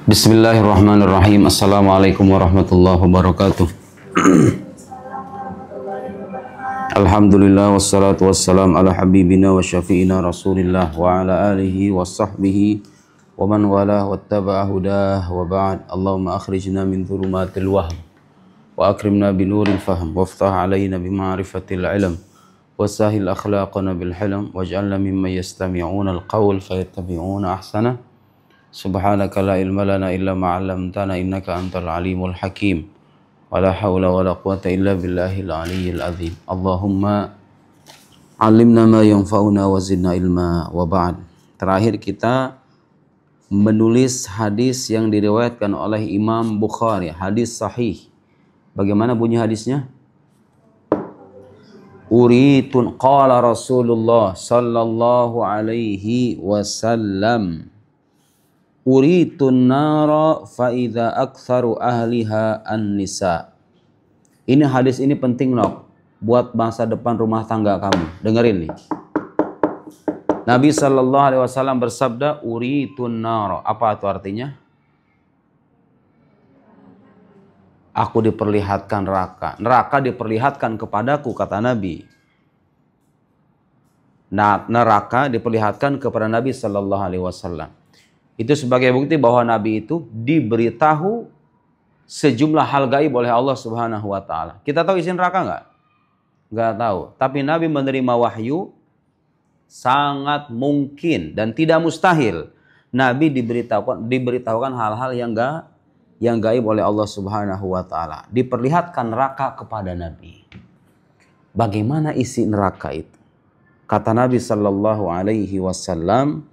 Bismillahirrahmanirrahim. Assalamualaikum warahmatullahi wabarakatuh. Alhamdulillah wassalatu wassalam ala habibina wa syafi'ina rasulillah wa ala alihi wa sahbihi wa man walah wattaba'a hudah wa ba'd. Allahumma akhrijna min dhulumatil wahm wa akrimna binuril fahm waftah alayna bima'rifatil ilm wa sahil akhlaqana bil hilm waj'alna mimman yastami'una al-qawl fayattabi'una ahsana. Subhanaka la ilma lana illa ma 'allamtana innaka antal alimul hakim. Wala haula wala quwata illa billahil aliyyil azim. Allahumma 'allimna ma yanfa'una wa zidna ilma wa ba'd. Terakhir kita menulis hadis yang diriwayatkan oleh Imam Bukhari, hadis sahih. Bagaimana bunyi hadisnya? Uritun qala Rasulullah sallallahu alaihi wasallam uritun nara fa idza aktsaru ahliha an-nisa. Ini hadis ini penting nok buat masa depan rumah tangga kamu. Dengerin nih. Nabi sallallahu alaihi wasallam bersabda uritun nara. Apa itu artinya? Aku diperlihatkan neraka. Neraka diperlihatkan kepadaku, kata Nabi. Nah, neraka diperlihatkan kepada Nabi sallallahu alaihi wasallam. Itu sebagai bukti bahwa Nabi itu diberitahu sejumlah hal gaib oleh Allah Subhanahu wa taala. Kita tahu isi neraka enggak? Enggak tahu. Tapi Nabi menerima wahyu sangat mungkin dan tidak mustahil Nabi diberitahukan hal-hal yang gaib oleh Allah Subhanahu wa taala. Diperlihatkan neraka kepada Nabi. Bagaimana isi neraka itu? Kata Nabi sallallahu alaihi wasallam,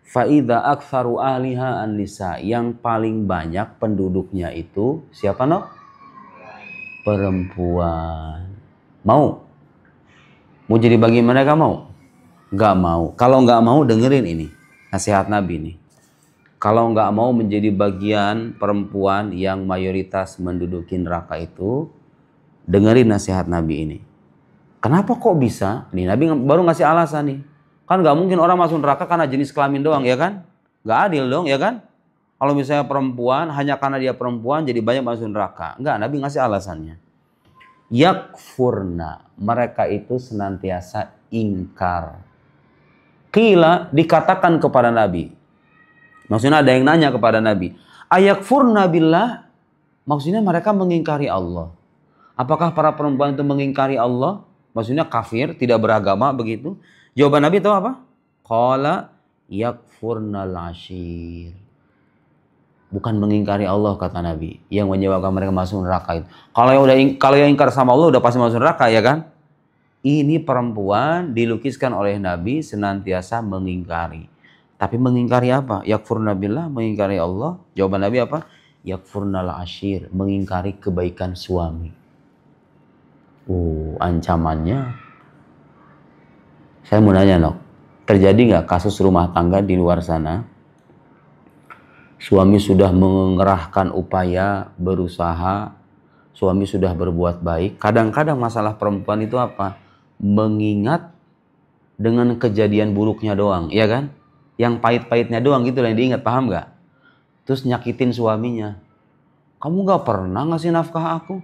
faida aktsaru ahliha an-nisa, yang paling banyak penduduknya itu siapa no? Perempuan. Mau jadi bagi mereka mau? Gak mau. Kalau gak mau dengerin ini nasihat Nabi nih. Kalau gak mau menjadi bagian perempuan yang mayoritas menduduki neraka itu, dengerin nasihat Nabi ini. Kenapa kok bisa? Nih Nabi baru ngasih alasan nih. Kan gak mungkin orang masuk neraka karena jenis kelamin doang, ya kan? Gak adil dong, ya kan? Kalau misalnya perempuan, hanya karena dia perempuan jadi banyak masuk neraka. Enggak, Nabi ngasih alasannya. Yakfurna, mereka itu senantiasa ingkar. Qila, dikatakan kepada Nabi. Maksudnya ada yang nanya kepada Nabi. Ayakfurna billah, maksudnya mereka mengingkari Allah. Apakah para perempuan itu mengingkari Allah? Maksudnya kafir, tidak beragama begitu? Jawaban Nabi tahu apa? Qala yakfurnal ashir. Bukan mengingkari Allah, kata Nabi, yang menyebabkan mereka masuk neraka itu. Kalau yang ingkar sama Allah udah pasti masuk neraka, ya kan? Ini perempuan dilukiskan oleh Nabi senantiasa mengingkari. Tapi mengingkari apa? Yakfurna billah, mengingkari Allah. Jawaban Nabi apa? Yakfurnal ashir, mengingkari kebaikan suami. Ancamannya. Saya mau nanya nok, terjadi nggak kasus rumah tangga di luar sana? Suami sudah mengerahkan upaya, berusaha, suami sudah berbuat baik. Kadang-kadang masalah perempuan itu apa? Mengingat dengan kejadian buruknya doang, ya kan? Yang pahit-pahitnya doang gitu lah yang diingat, paham nggak? Terus nyakitin suaminya. Kamu nggak pernah ngasih nafkah aku?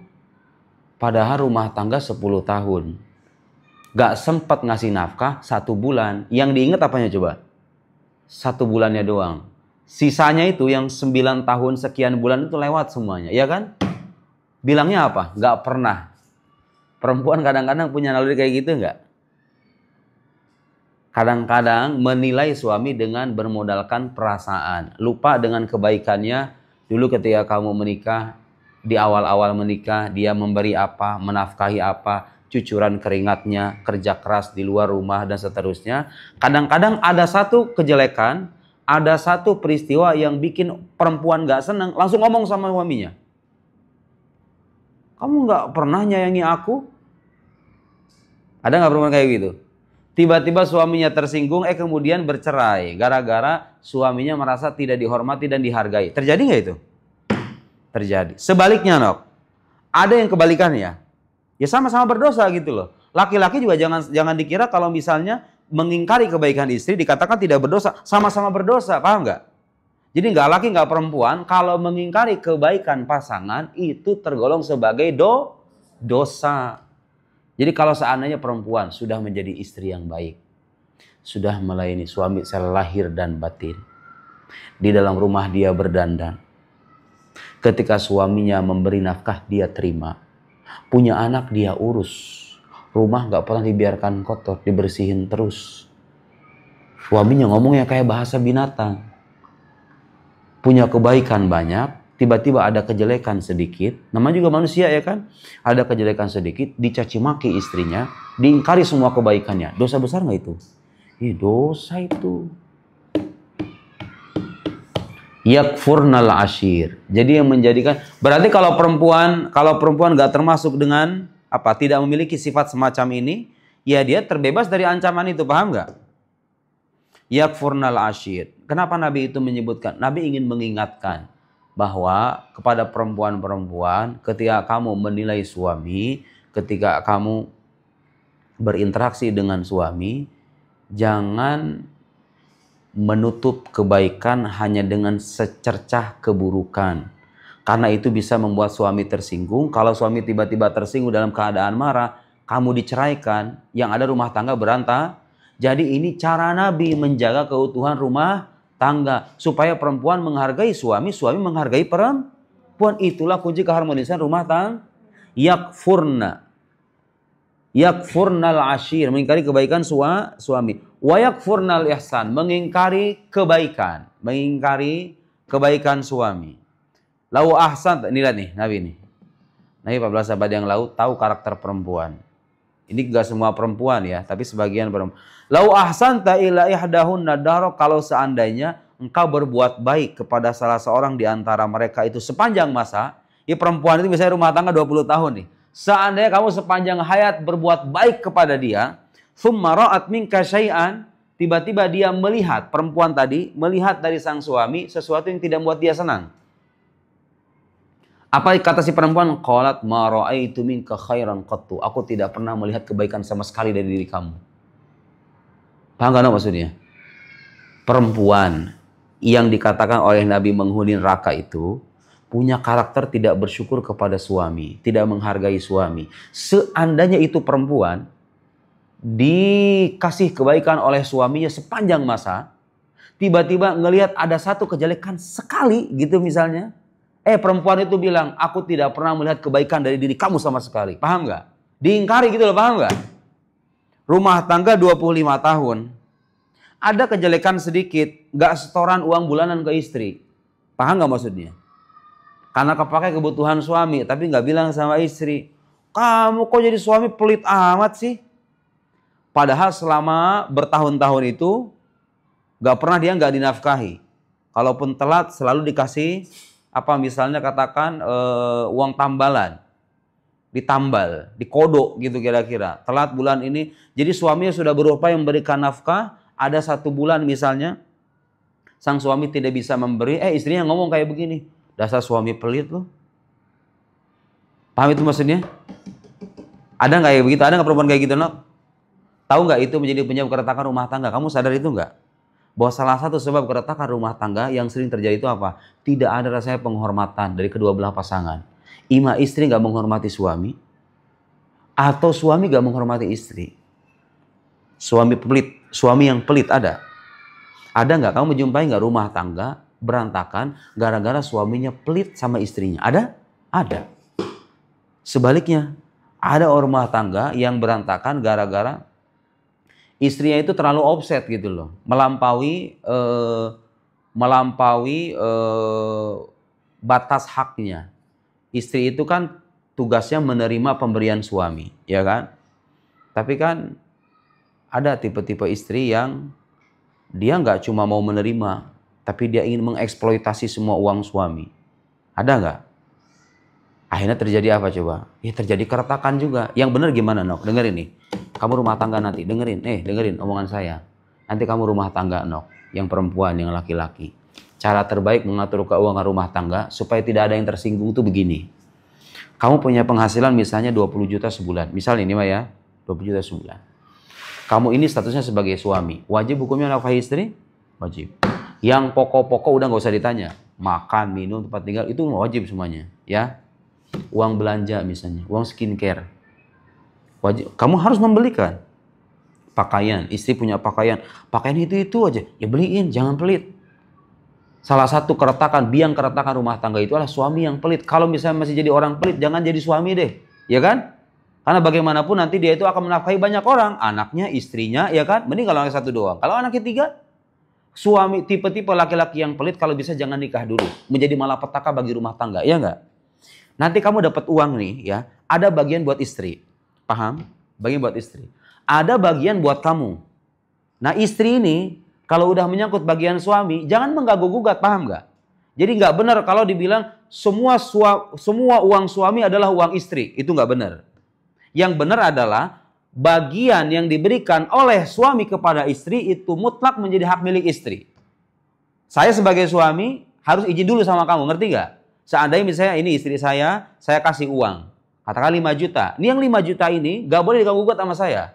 Padahal rumah tangga 10 tahun. Gak sempat ngasih nafkah 1 bulan. Yang diingat apanya coba? 1 bulannya doang. Sisanya itu yang 9 tahun sekian bulan itu lewat semuanya. Ya kan? Bilangnya apa? Gak pernah. Perempuan kadang-kadang punya naluri kayak gitu gak? Kadang-kadang menilai suami dengan bermodalkan perasaan. Lupa dengan kebaikannya. Dulu ketika kamu menikah, di awal-awal menikah, dia memberi apa, menafkahi apa, cucuran keringatnya, kerja keras di luar rumah, dan seterusnya. Kadang-kadang ada satu kejelekan, ada satu peristiwa yang bikin perempuan gak senang, langsung ngomong sama suaminya. Kamu gak pernah nyayangi aku? Ada gak perempuan kayak gitu? Tiba-tiba suaminya tersinggung, kemudian bercerai. Gara-gara suaminya merasa tidak dihormati dan dihargai. Terjadi gak itu? Terjadi. Sebaliknya nok, ada yang kebalikannya. Ya sama-sama berdosa gitu loh. Laki-laki juga jangan dikira kalau misalnya mengingkari kebaikan istri dikatakan tidak berdosa. Sama-sama berdosa, paham nggak? Jadi nggak laki nggak perempuan, kalau mengingkari kebaikan pasangan itu tergolong sebagai dosa. Jadi kalau seandainya perempuan sudah menjadi istri yang baik, sudah melayani suami secara lahir dan batin, di dalam rumah dia berdandan, ketika suaminya memberi nafkah dia terima, punya anak dia urus, rumah nggak pernah dibiarkan kotor, dibersihin terus. Suaminya ngomongnya kayak bahasa binatang. Punya kebaikan banyak, tiba-tiba ada kejelekan sedikit. Namanya juga manusia ya kan? Ada kejelekan sedikit, dicaci maki istrinya, diingkari semua kebaikannya. Dosa besar nggak itu? Dosa itu. Yakfurnal ashir. Jadi yang menjadikan, berarti kalau perempuan nggak termasuk dengan apa? Tidak memiliki sifat semacam ini, ya dia terbebas dari ancaman itu, paham nggak? Yakfurnal ashir. Kenapa Nabi itu menyebutkan? Nabi ingin mengingatkan bahwa kepada perempuan-perempuan, ketika kamu menilai suami, ketika kamu berinteraksi dengan suami, jangan menutup kebaikan hanya dengan secercah keburukan. Karena itu bisa membuat suami tersinggung. Kalau suami tiba-tiba tersinggung dalam keadaan marah, kamu diceraikan, yang ada rumah tangga berantakan. Jadi ini cara Nabi menjaga keutuhan rumah tangga. Supaya perempuan menghargai suami, suami menghargai perempuan. Itulah kunci keharmonisan rumah tangga. Yakfurnal ashir, mengingkari kebaikan suami. Wa yakfurnal ihsan, mengingkari kebaikan suami. Lau ahsan, ini lihat nih Nabi nih. Nabi 14 abad yang lalu tahu karakter perempuan. Ini gak semua perempuan ya, tapi sebagian perempuan. Lau ahsanta ila ihdahunna dahra, kalau seandainya engkau berbuat baik kepada salah seorang di antara mereka itu sepanjang masa, ya perempuan itu misalnya rumah tangga 20 tahun nih. Seandainya kamu sepanjang hayat berbuat baik kepada dia, thumma ra'at minka syai'an, tiba-tiba dia melihat, perempuan tadi melihat dari sang suami sesuatu yang tidak membuat dia senang. Apa kata si perempuan? Qalat ma ra'aitu minka khairan qattu. Aku tidak pernah melihat kebaikan sama sekali dari diri kamu. Paham gak maksudnya? Perempuan yang dikatakan oleh Nabi menghuni neraka itu punya karakter tidak bersyukur kepada suami, tidak menghargai suami. Seandainya itu perempuan dikasih kebaikan oleh suaminya sepanjang masa, tiba-tiba ngelihat ada satu kejelekan sekali gitu misalnya, perempuan itu bilang, aku tidak pernah melihat kebaikan dari diri kamu sama sekali. Paham nggak? Diingkari gitu loh, paham nggak? Rumah tangga 25 tahun. Ada kejelekan sedikit, nggak setoran uang bulanan ke istri. Paham nggak maksudnya? Karena kepakai kebutuhan suami, tapi nggak bilang sama istri, kamu kok jadi suami pelit amat sih? Padahal selama bertahun-tahun itu, nggak pernah dia nggak dinafkahi. Kalaupun telat selalu dikasih apa misalnya katakan uang tambalan, ditambal, dikodok gitu kira-kira. Telat bulan ini, jadi suaminya sudah berupaya memberikan nafkah, ada 1 bulan misalnya, sang suami tidak bisa memberi, istrinya ngomong kayak begini, dasar suami pelit loh. Paham itu maksudnya? Ada nggak ya begitu? Ada nggak perempuan kayak gitu, Nok? Tahu nggak itu menjadi penyebab keretakan rumah tangga? Kamu sadar itu nggak? Bahwa salah satu sebab keretakan rumah tangga yang sering terjadi itu apa? Tidak ada rasanya penghormatan dari kedua belah pasangan. Ima istri nggak menghormati suami, atau suami nggak menghormati istri. Suami pelit, suami yang pelit ada. Ada nggak? Kamu menjumpai nggak rumah tangga berantakan gara-gara suaminya pelit sama istrinya? Ada? Ada. Sebaliknya, ada rumah tangga yang berantakan gara-gara istrinya itu terlalu offset gitu loh, melampaui batas haknya. Istri itu kan tugasnya menerima pemberian suami, ya kan? Tapi kan ada tipe-tipe istri yang dia nggak cuma mau menerima, tapi dia ingin mengeksploitasi semua uang suami. Ada nggak? Akhirnya terjadi apa coba? Ya terjadi keretakan juga. Yang benar gimana, Nok? Dengerin nih. Kamu rumah tangga nanti, dengerin omongan saya. Nanti kamu rumah tangga, Nok, yang perempuan, yang laki-laki. Cara terbaik mengatur keuangan rumah tangga supaya tidak ada yang tersinggung tuh begini. Kamu punya penghasilan misalnya 20 juta sebulan. Misal ini mah ya, 20 juta sebulan. Kamu ini statusnya sebagai suami. Wajib hukumnya nafkahi istri? Wajib. Yang pokok-pokok udah nggak usah ditanya. Makan, minum, tempat tinggal, itu wajib semuanya. Ya, uang belanja misalnya, uang skincare. Wajib. Kamu harus membelikan. Pakaian, istri punya pakaian. Pakaian itu aja, ya beliin, jangan pelit. Salah satu biang keretakan rumah tangga itu adalah suami yang pelit. Kalau misalnya masih jadi orang pelit, jangan jadi suami deh. Ya kan? Karena bagaimanapun nanti dia itu akan menafkahi banyak orang. Anaknya, istrinya, ya kan? Mending kalau anak satu doang. Kalau anak ketiga, suami tipe-tipe laki-laki yang pelit kalau bisa jangan nikah dulu. Menjadi malapetaka bagi rumah tangga, ya enggak? Nanti kamu dapat uang nih ya, ada bagian buat istri. Paham? Bagian buat istri. Ada bagian buat kamu. Nah istri ini, kalau udah menyangkut bagian suami, jangan mengganggu-gugat, paham nggak? Jadi nggak benar kalau dibilang semua uang suami adalah uang istri. Itu nggak benar. Yang benar adalah bagian yang diberikan oleh suami kepada istri itu mutlak menjadi hak milik istri. Saya sebagai suami harus izin dulu sama kamu, ngerti nggak? Seandainya misalnya ini istri saya kasih uang. Katakan 5 juta. Ini yang 5 juta ini nggak boleh diganggu-gugat sama saya.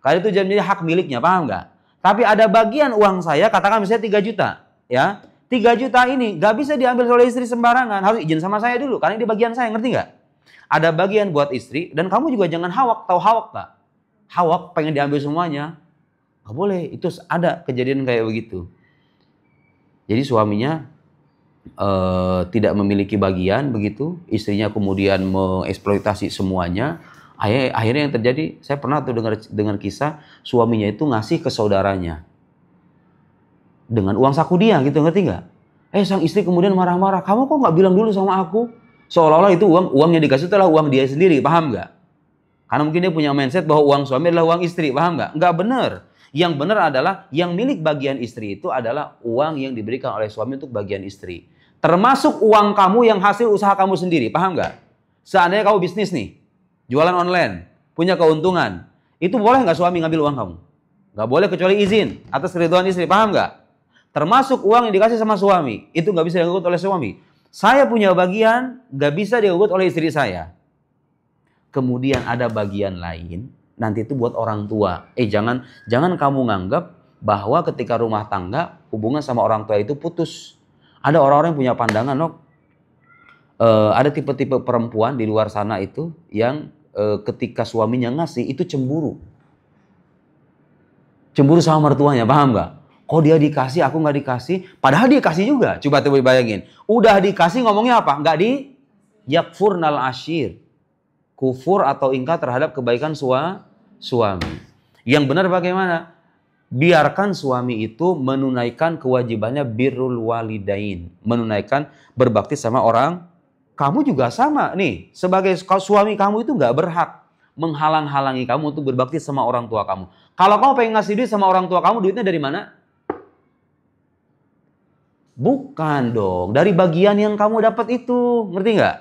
Karena itu jadi hak miliknya, paham nggak? Tapi ada bagian uang saya, katakan misalnya 3 juta. Ya, 3 juta ini nggak bisa diambil oleh istri sembarangan. Harus izin sama saya dulu, karena ini bagian saya, ngerti nggak? Ada bagian buat istri, dan kamu juga jangan hawak. Tahu hawak nggak? Hawak pengen diambil semuanya. Nggak boleh, itu ada kejadian kayak begitu. Jadi suaminya tidak memiliki bagian begitu, istrinya kemudian mengeksploitasi semuanya. Akhirnya yang terjadi, saya pernah tuh dengar kisah suaminya itu ngasih ke saudaranya dengan uang saku dia gitu, ngerti nggak? Sang istri kemudian marah-marah, kamu kok nggak bilang dulu sama aku? Seolah-olah itu uang yang dikasih itu adalah uang dia sendiri, paham nggak? Karena mungkin dia punya mindset bahwa uang suami adalah uang istri, paham nggak? Nggak benar. Yang benar adalah yang milik bagian istri itu adalah uang yang diberikan oleh suami untuk bagian istri. Termasuk uang kamu yang hasil usaha kamu sendiri, paham nggak? Seandainya kamu bisnis nih, jualan online, punya keuntungan, itu boleh nggak suami ngambil uang kamu? Nggak boleh kecuali izin atas keriduan istri, paham nggak? Termasuk uang yang dikasih sama suami, itu nggak bisa digugat oleh suami. Saya punya bagian, nggak bisa digugat oleh istri saya. Kemudian ada bagian lain, nanti itu buat orang tua. Jangan kamu nganggap bahwa ketika rumah tangga hubungan sama orang tua itu putus. Ada orang-orang yang punya pandangan, ada tipe-tipe perempuan di luar sana itu yang ketika suaminya ngasih itu cemburu. Cemburu sama mertuanya, paham nggak? Kok dia dikasih, aku nggak dikasih? Padahal dia kasih juga. Coba tuh bayangin. Udah dikasih ngomongnya apa? Nggak di yakfurnal ashir. Kufur atau ingkar terhadap kebaikan suami. Yang benar bagaimana? Biarkan suami itu menunaikan kewajibannya birrul walidain. Menunaikan berbakti sama orang. Kamu juga sama nih. Sebagai suami kamu itu nggak berhak menghalang-halangi kamu untuk berbakti sama orang tua kamu. Kalau kamu pengen ngasih duit sama orang tua kamu, duitnya dari mana? Bukan dong. Dari bagian yang kamu dapat itu. Ngerti nggak?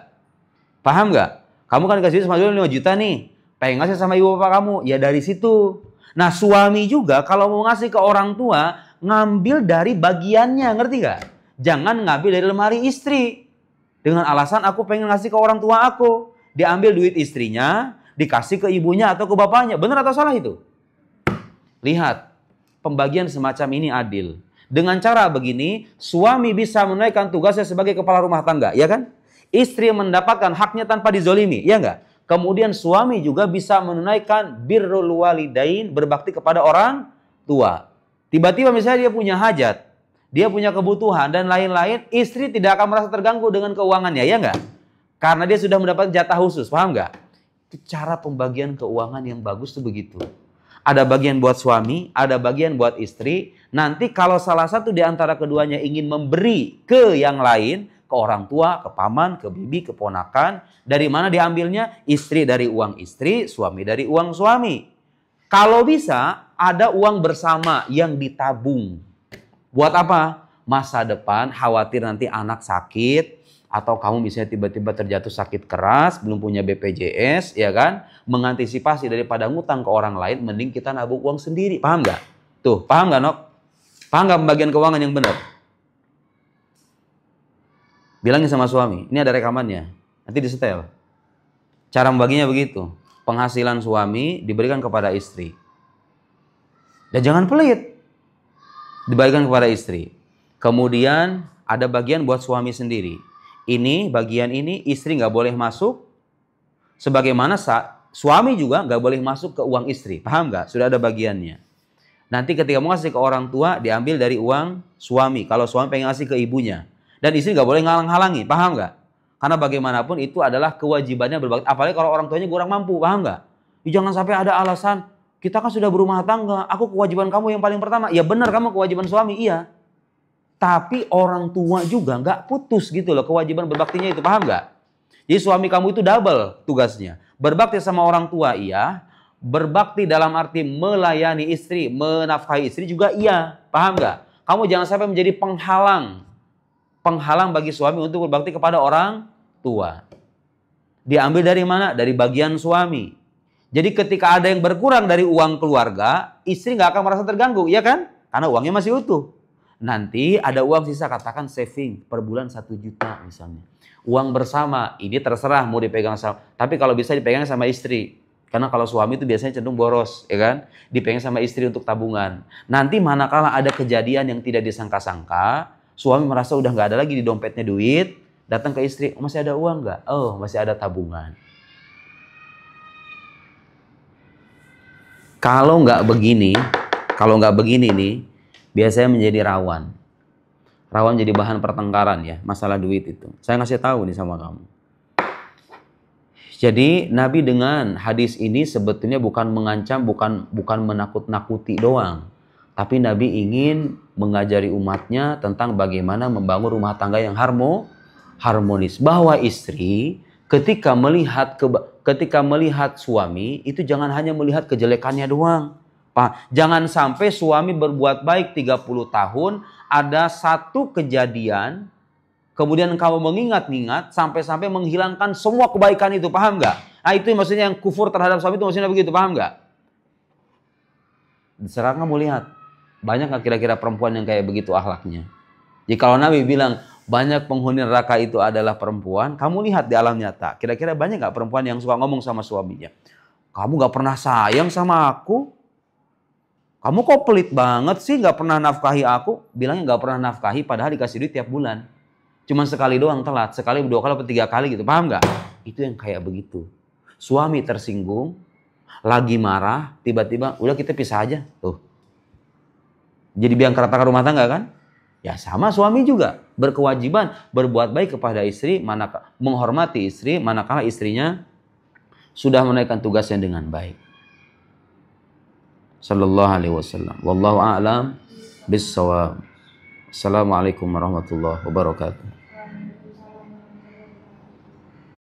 Paham nggak? Kamu kan kasih duit sama 5 juta nih. Pengen ngasih sama ibu bapak kamu. Ya dari situ. Nah suami juga kalau mau ngasih ke orang tua, ngambil dari bagiannya, ngerti gak? Jangan ngambil dari lemari istri. Dengan alasan aku pengen ngasih ke orang tua aku. Diambil duit istrinya, dikasih ke ibunya atau ke bapaknya. Benar atau salah itu? Lihat, pembagian semacam ini adil. Dengan cara begini, suami bisa menunaikan tugasnya sebagai kepala rumah tangga, ya kan? Istri mendapatkan haknya tanpa dizolimi, ya enggak? Kemudian suami juga bisa menunaikan birrul walidain, berbakti kepada orang tua. Tiba-tiba misalnya dia punya hajat, dia punya kebutuhan dan lain-lain, istri tidak akan merasa terganggu dengan keuangannya, ya enggak? Karena dia sudah mendapat jatah khusus, paham enggak? Itu cara pembagian keuangan yang bagus tuh begitu. Ada bagian buat suami, ada bagian buat istri. Nanti kalau salah satu di antara keduanya ingin memberi ke yang lain, ke orang tua, ke paman, ke bibi, ke ponakan. Dari mana diambilnya? Istri dari uang istri, suami dari uang suami. Kalau bisa, ada uang bersama yang ditabung. Buat apa? Masa depan, khawatir nanti anak sakit, atau kamu misalnya tiba-tiba terjatuh sakit keras, belum punya BPJS, ya kan? Mengantisipasi daripada ngutang ke orang lain, mending kita nabung uang sendiri. Paham nggak? Tuh, paham nggak, Nok? Paham nggak pembagian keuangan yang benar? Bilangin sama suami, ini ada rekamannya. Nanti disetel. Cara membaginya begitu. Penghasilan suami diberikan kepada istri. Dan jangan pelit. Diberikan kepada istri. Kemudian ada bagian buat suami sendiri. Ini bagian ini istri nggak boleh masuk. Sebagaimana suami juga nggak boleh masuk ke uang istri. Paham nggak? Sudah ada bagiannya. Nanti ketika mau ngasih ke orang tua, diambil dari uang suami. Kalau suami pengen ngasih ke ibunya. Dan istri nggak boleh ngalang-halangi. Paham nggak? Karena bagaimanapun itu adalah kewajibannya berbakti. Apalagi kalau orang tuanya kurang mampu. Paham nggak? Jangan sampai ada alasan, kita kan sudah berumah tangga. Aku kewajiban kamu yang paling pertama. Ya benar, kamu kewajiban suami. Iya. Tapi orang tua juga nggak putus gitu loh. Kewajiban berbaktinya itu. Paham nggak? Jadi suami kamu itu double tugasnya. Berbakti sama orang tua, iya. Berbakti dalam arti melayani istri, menafkahi istri juga iya. Paham nggak? Kamu jangan sampai menjadi penghalang bagi suami untuk berbakti kepada orang tua. Diambil dari mana? Dari bagian suami. Jadi ketika ada yang berkurang dari uang keluarga, istri nggak akan merasa terganggu, iya kan? Karena uangnya masih utuh. Nanti ada uang sisa, katakan saving per bulan 1 juta misalnya. Uang bersama, ini terserah mau dipegang sama, tapi kalau bisa dipegang sama istri. Karena kalau suami itu biasanya cenderung boros, ya kan? Dipegang sama istri untuk tabungan. Nanti manakala ada kejadian yang tidak disangka-sangka, suami merasa udah nggak ada lagi di dompetnya duit, datang ke istri, oh, masih ada uang nggak? Oh, masih ada tabungan. Kalau nggak begini nih, biasanya menjadi rawan. Rawan jadi bahan pertengkaran ya, masalah duit itu. Saya ngasih tahu nih sama kamu. Jadi Nabi dengan hadis ini sebetulnya bukan mengancam, bukan menakut-nakuti doang. Tapi Nabi ingin mengajari umatnya tentang bagaimana membangun rumah tangga yang harmonis. Bahwa istri ketika melihat suami itu jangan hanya melihat kejelekannya doang. Jangan sampai suami berbuat baik 30 tahun, ada satu kejadian, kemudian kamu mengingat-ingat sampai-sampai menghilangkan semua kebaikan itu. Paham nggak? Nah itu maksudnya yang kufur terhadap suami itu maksudnya begitu. Paham nggak? Sekarang kamu lihat, banyak nggak kira-kira perempuan yang kayak begitu akhlaknya? Jadi kalau Nabi bilang banyak penghuni neraka itu adalah perempuan, kamu lihat di alam nyata. Kira-kira banyak nggak perempuan yang suka ngomong sama suaminya? Kamu nggak pernah sayang sama aku? Kamu kok pelit banget sih, nggak pernah nafkahi aku? Bilangnya nggak pernah nafkahi, padahal dikasih duit tiap bulan. Cuma sekali doang telat, sekali, 2 kali, atau 3 kali gitu. Paham nggak? Itu yang kayak begitu. Suami tersinggung, lagi marah, tiba-tiba udah kita pisah aja. Tuh. Jadi biang keretakan rumah tangga kan? Ya sama suami juga. Berkewajiban berbuat baik kepada istri, menghormati istri, manakala istrinya sudah menaikkan tugasnya dengan baik. Sallallahu alaihi wasallam. Wallahu a'lam bis-shawab. Assalamualaikum warahmatullahi wabarakatuh.